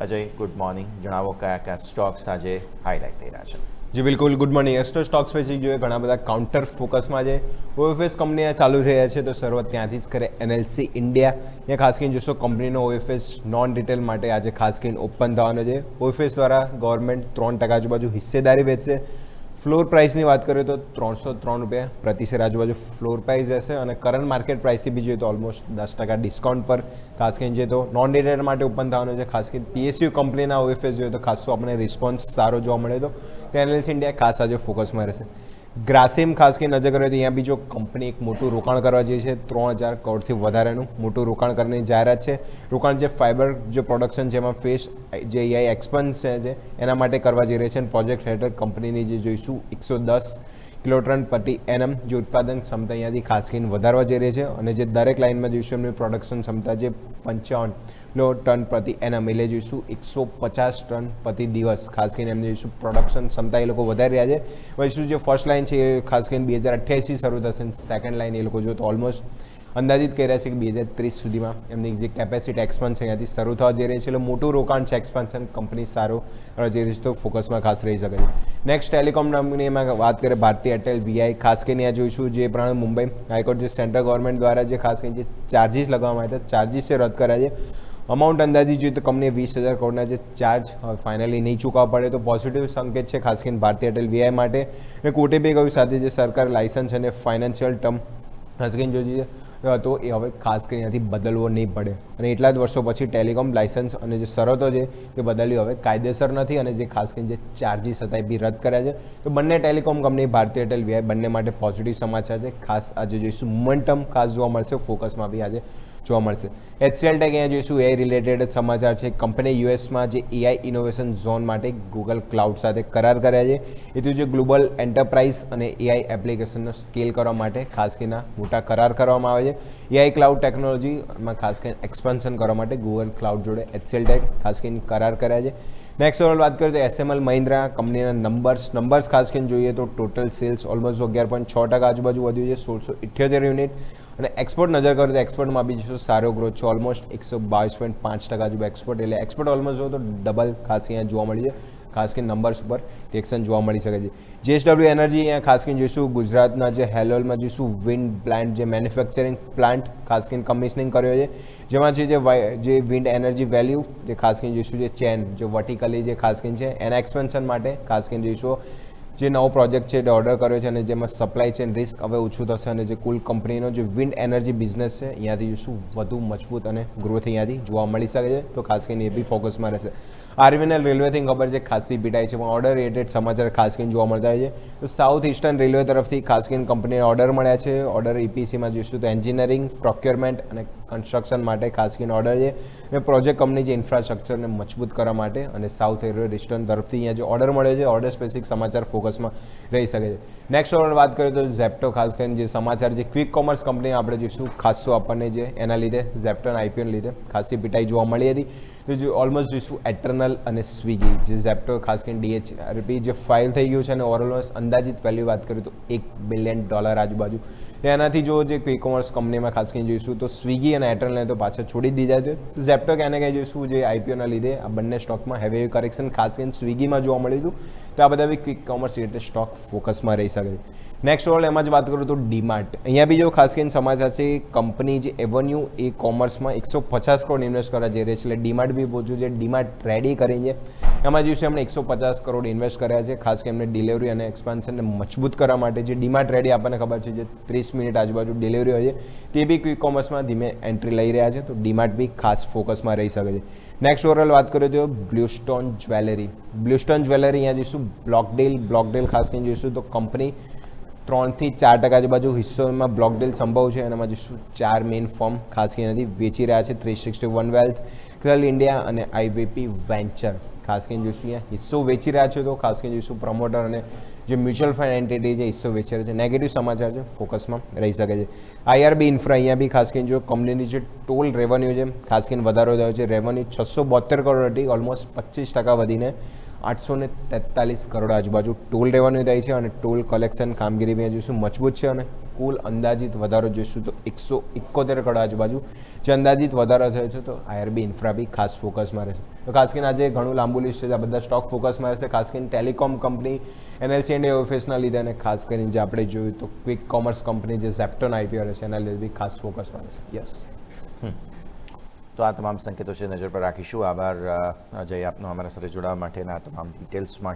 Ajay, good morning. જણાવો કયા કયા સ્ટોક્સ આજે હાઇલાઇટ થઈ રહ્યા છે? જી બિલકુલ, good morning. Extra stock specific જોઈએ ઘણા બધા કાઉન્ટર ફોકસમાં છે. ઓએફએસ કંપની ચાલુ થઈ રહ્યા છે તો શરૂઆત ત્યાંથી જ કરે. એનએલસી ઇન્ડિયા અહીંયા ખાસ કરીને જોશો કંપનીનો ઓએફએસ નોન રિટેલ માટે આજે ખાસ કરીને ઓપન થવાનો છે. ઓએફએસ દ્વારા ગવર્મેન્ટ 3% આજુબાજુ હિસ્સેદારી વેચશે. ફ્લોર પ્રાઇસની વાત કરીએ તો ₹303 પ્રતિ શેર આજુબાજુ ફ્લોર પ્રાઇસ રહેશે અને કરંટ માર્કેટ પ્રાઇસથી બી જોઈએ તો ઓલમોસ્ટ 10% ડિસ્કાઉન્ટ પર ખાસ કરીને જોઈએ તો નોન રિટેલ માટે ઓપન થવાનું છે. ખાસ કરીને પીએસયુ કંપનીના ઓએફએસ જોઈએ તો ખાસો આપણે રિસ્પોન્સ સારો જોવા મળ્યો હતો. એનએલસી ઇન્ડિયા ખાસ આજે ફોકસમાં રહેશે. ગ્રાસિમ ખાસ કરીને નજર કરીએ તો અહીંયા બી જો કંપની એક મોટું રોકાણ કરવા જઈએ છે. 3000 કરોડથી વધારેનું મોટું રોકાણ કરવાની જાહેરાત છે. રોકાણ જે ફાઇબર જે પ્રોડક્શન છે એમાં ફેસ જે એઆઈ એક્સપેન્શન છે એના માટે કરવા જઈ રહી છે અને પ્રોજેક્ટ હેઠળ કંપનીની જે જોઈશું 110 કિલોટન પ્રતિ એનએમ જે ઉત્પાદન ક્ષમતા અહીંયાથી ખાસ કરીને વધારવા જઈ રહી છે અને જે દરેક લાઇનમાં જોઈશું એમની પ્રોડક્શન ક્ષમતા જે 55 ટન પ્રતિ એનએમ એટલે જોઈશું 150 ટન પ્રતિ દિવસ ખાસ કરીને એમને જોઈશું પ્રોડક્શન ક્ષમતા એ લોકો વધારી રહ્યા છે. જોઈશું જે ફર્સ્ટ લાઇન છે એ ખાસ કરીને 2028 શરૂ થશે. સેકન્ડ લાઇન એ લોકો જો તો ઓલમોસ્ટ અંદાજિત કહી રહ્યા છે કે 2030 સુધીમાં એમની જે કેપેસિટી એક્સપાન્શન અહીંયાથી શરૂ થવા જઈ રહી છે. એટલે મોટું રોકાણ છે, એક્સપાન્શન કંપની સારો કરવા જઈ રહી છે તો ફોકસમાં ખાસ રહી શકે છે. નેક્સ્ટ ટેલિકોમ કંપનીમાં વાત કરીએ ભારતી એરટેલ વીઆઈ ખાસ કરીને અહીંયા જોઈશું જે પ્રમાણે મુંબઈ હાઈકોર્ટ જે સેન્ટ્રલ ગવર્મેન્ટ દ્વારા જે ખાસ કરીને જે ચાર્જિસ લગાવવામાં આવ્યા હતા ચાર્જિસ રદ કર્યા છે. અમાઉન્ટ અંદાજી જોઈએ તો કંપનીએ 20,000 કરોડના જે ચાર્જ ફાઇનલી નહીં ચૂકવવા પડે તો પોઝિટિવ સંકેત છે ખાસ કરીને ભારતી એરટેલ વીઆઈ માટે. અને કોર્ટે બી કહ્યું સાથે જે સરકાર લાયસન્સ અને ફાઇનાન્શિયલ ટર્મ ખાસ કરીને જોઈએ તો એ હવે ખાસ કરીને ત્યાંથી બદલવો નહીં પડે અને એટલા જ વર્ષો પછી ટેલિકોમ લાયસન્સ અને જે શરતો છે એ બદલવી હવે કાયદેસર નથી અને જે ખાસ કરીને જે ચાર્જિસ હતા એ બી રદ કર્યા છે. તો બંને ટેલિકોમ કંપની ભારતી એરટેલ વીઆઈ બંને માટે પોઝિટિવ સમાચાર છે. ખાસ આજે જોઈશું મોમેન્ટમ ખાસ જોવા મળશે, ફોકસમાં બી આજે જોવા મળશે. એચસીએલ ટેક અહીંયા જોઈશું એઆઈ રિલેટેડ સમાચાર છે. કંપની યુએસમાં જે એઆઈ ઇનોવેશન ઝોન માટે ગૂગલ ક્લાઉડ સાથે કરાર કર્યા છે. એથી જે ગ્લોબલ એન્ટરપ્રાઇઝ અને એઆઈ એપ્લિકેશનનો સ્કેલ કરવા માટે ખાસ કરીને મોટા કરાર કરવામાં આવે છે. એઆઈ ક્લાઉડ ટેકનોલોજીમાં ખાસ કરીને એક્સપાન્શન કરવા માટે ગૂગલ ક્લાઉડ જોડે એચસીએલ ટેક ખાસ કરીને કરાર કર્યા છે. નેક્સ્ટ ઓવર વાત કરીએ તો એસએમએલ મહિન્દ્રા કંપનીના નંબર્સ ખાસ કરીને જોઈએ તો ટોટલ સેલ્સ ઓલમોસ્ટ 11.6% આજુબાજુ વધ્યું છે, 1678 યુનિટ. અને એક્સપોર્ટ નજર કરીએ તો એક્સપોર્ટમાં બી જો સારો ગ્રોથ છે, ઓલમોસ્ટ 122.5% આજુ એક્સપોર્ટ એટલે એક્સપોર્ટ ઓલમોસ્ટ જો તો ડબલ ખાસ અહીંયા જોવા મળી છે. ખાસ કરીને નંબર્સ ઉપર રિએક્શન જોવા મળી શકે છે. જેએસડબલ્યુ એનર્જી અહીંયા ખાસ કરીને જોઈશું ગુજરાતના જે હેલોલમાં જોઈશું વિન્ડ પ્લાન્ટ જે મેન્યુફેક્ચરિંગ પ્લાન્ટ ખાસ કરીને કમિશનિંગ કર્યો છે. જેમાં છે જે વિન્ડ એનર્જી વેલ્યુ જે ખાસ કરીને જોઈશું જે ચેન જે વર્ટિકલી જે ખાસ કરીને છે એના એક્સપેન્શન માટે ખાસ કરીને જોઈશું જે નવો પ્રોજેક્ટ છે એ ઓર્ડર કર્યો છે અને જેમાં સપ્લાય ચેન રિસ્ક હવે ઓછું થશે અને જે કુલ કંપનીનો જે વિન્ડ એનર્જી બિઝનેસ છે અહીંયાથી જોઈશું વધુ મજબૂત અને ગ્રોથ અહીંયાથી જોવા મળી શકે છે. તો ખાસ કરીને એ બી ફોકસમાં રહેશે. આરવીએનએલ રેલવેથી ખબર છે ખાસી પીટાઈ છે પણ ઓર્ડર રિલેટેડ સમાચાર ખાસ કરીને જોવા મળતા હોય છે. તો સાઉથ ઇસ્ટર્ન રેલવે તરફથી ખાસ કરીને કંપનીને ઓર્ડર મળ્યા છે. ઓર્ડર ઇપીસીમાં જોઈશું તો એન્જિનિયરિંગ, પ્રોક્યોરમેન્ટ અને કન્સ્ટ્રક્શન માટે ખાસ કરીને ઓર્ડર છે. અને પ્રોજેક્ટ કંપની જે ઇન્ફ્રાસ્ટ્રક્ચરને મજબૂત કરવા માટે અને સાઉથ રેલવે ઇસ્ટર્ન તરફથી અહીંયા જે ઓર્ડર મળ્યો છે ઓર્ડર સ્પેસિફિક સમાચાર ફોકસમાં રહી શકે છે. નેક્સ્ટ ઓર્ડર વાત કરીએ તો ઝેપ્ટો ખાસ કરીને જે સમાચાર જે ક્વિક કોમર્સ કંપની આપણે જોઈશું ખાસો આપણને જે એના લીધે ઝેપ્ટોના આઈપીઓને લીધે ખાસી પીટાઈ જોવા મળી હતી. તો જે ઓલમોસ્ટ જોઈશું એટર્નલ અને સ્વિગી જે ઝેપ્ટો ખાસ કરીને ડીએચઆરપી જે ફાઇલ થઈ ગયું છે અને ઓલમોસ્ટ અંદાજિત વેલ્યુ વાત કરીએ તો $1 બિલિયન આજુબાજુ. એનાથી જો જે ક્વિક કોમર્સ કંપનીમાં ખાસ કરીને જોઈશું તો સ્વિગી અને એટર્નલને તો પાછળ છોડી દીધા છે. ઝેપ્ટો ક્યાંને ક્યાં જોઈશું જે આઈપીઓના લીધે આ બંને સ્ટોકમાં હેવી કરેક્શન ખાસ કરીને સ્વિગીમાં જોવા મળ્યું હતું. તો આ બધા બી ક્વિક કોમર્સ રિલેટેડ સ્ટોક ફોકસમાં રહી શકે છે. નેક્સ્ટ ઓવર એમાં જ વાત કરું તો ડીમાર્ટ અહીંયા બી જો ખાસ કરીને સમાચાર છે કંપની જે એવન્યુ એ કોમર્સમાં 150 કરોડ ઇન્વેસ્ટ કરવા જઈ રહી છે. એટલે ડીમાર્ટ બી પહોંચ્યું છે. ડીમાર્ટ રેડી કરી છે એમાં જોઈશું એમણે 150 કરોડ ઇન્વેસ્ટ કર્યા છે ખાસ કરીને ડિલિવરી અને એક્સપાન્શનને મજબૂત કરવા માટે. જે ડીમાર્ટ રેડી આપણને ખબર છે જે 30 મિનિટ આજુબાજુ ડિલિવરી હોય છે તે બી ક્વિક કોમર્સમાં ધીમે એન્ટ્રી લઈ રહ્યા છે. તો ડીમાર્ટ બી ખાસ ફોકસમાં રહી શકે છે. નેક્સ્ટ ઓવરઓલ વાત કરીએ તો બ્લુસ્ટોન જ્વેલરી અહીંયા જોઈશું બ્લોકડેલ ખાસ કરીને જોઈશું તો કંપની 3 થી 4% આજુબાજુ હિસ્સોમાં બ્લોકડેલ સંભવ છે અને એમાં જોઈશું 4 મેઇન ફર્મ ખાસ કરીને વેચી રહ્યા છે. 361 વેલ્થ, કર્લ ઇન્ડિયા અને આઈવીપી વેન્ચર ખાસ કરીને જોઈશું અહીંયા હિસ્સો વેચી રહ્યા છે. તો ખાસ કરીને જોઈશું પ્રમોટર અને જે મ્યુચ્યુઅલ ફંડ એન્ટિટી જે હિસ્સો વેચી રહ્યા છે નેગેટિવ સમાચાર છે ફોકસમાં રહી શકે છે. આઈઆરબી ઇન્ફ્રા અહીંયા બી ખાસ કરીને જો કંપનીની જે ટોલ રેવન્યુ છે ખાસ કરીને વધારો થયો છે. રેવન્યુ 672 કરોડ હતી ઓલમોસ્ટ 25% વધીને 843 કરોડ આજુબાજુ ટોલ રેવન્યુ થાય છે અને ટોલ કલેક્શન કામગીરી બી જોઈશું મજબૂત છે અને કુલ અંદાજિત વધારો જોઈશું તો 171 કરોડ આજુબાજુ જે અંદાજિત વધારો થયો છે તો આઈઆરબી ઇન્ફ્રા બી ખાસ ફોકસમાં રહેશે તો ખાસ કરીને આજે ઘણું લાંબુ લિસ્ટ છે આ બધા સ્ટોક ફોકસમાં રહેશે ખાસ કરીને ટેલિકોમ કંપની એનએલસી ઇન્ડિયા ઓફિસના લીધે અને ખાસ કરીને જે આપણે જોયું તો ક્વિક કોમર્સ કંપની જે ઝેપ્ટોન આઈપીઓ રહેશે એના લીધે બી ખાસ ફોકસમાં રહેશે યસ તો આ તમામ સંકેતો છે નજર પર રાખીશું. આભાર અજય આપનો અમારા સાથે જોડાવા માટે અને આ તમામ ડિટેલ્સ માટે.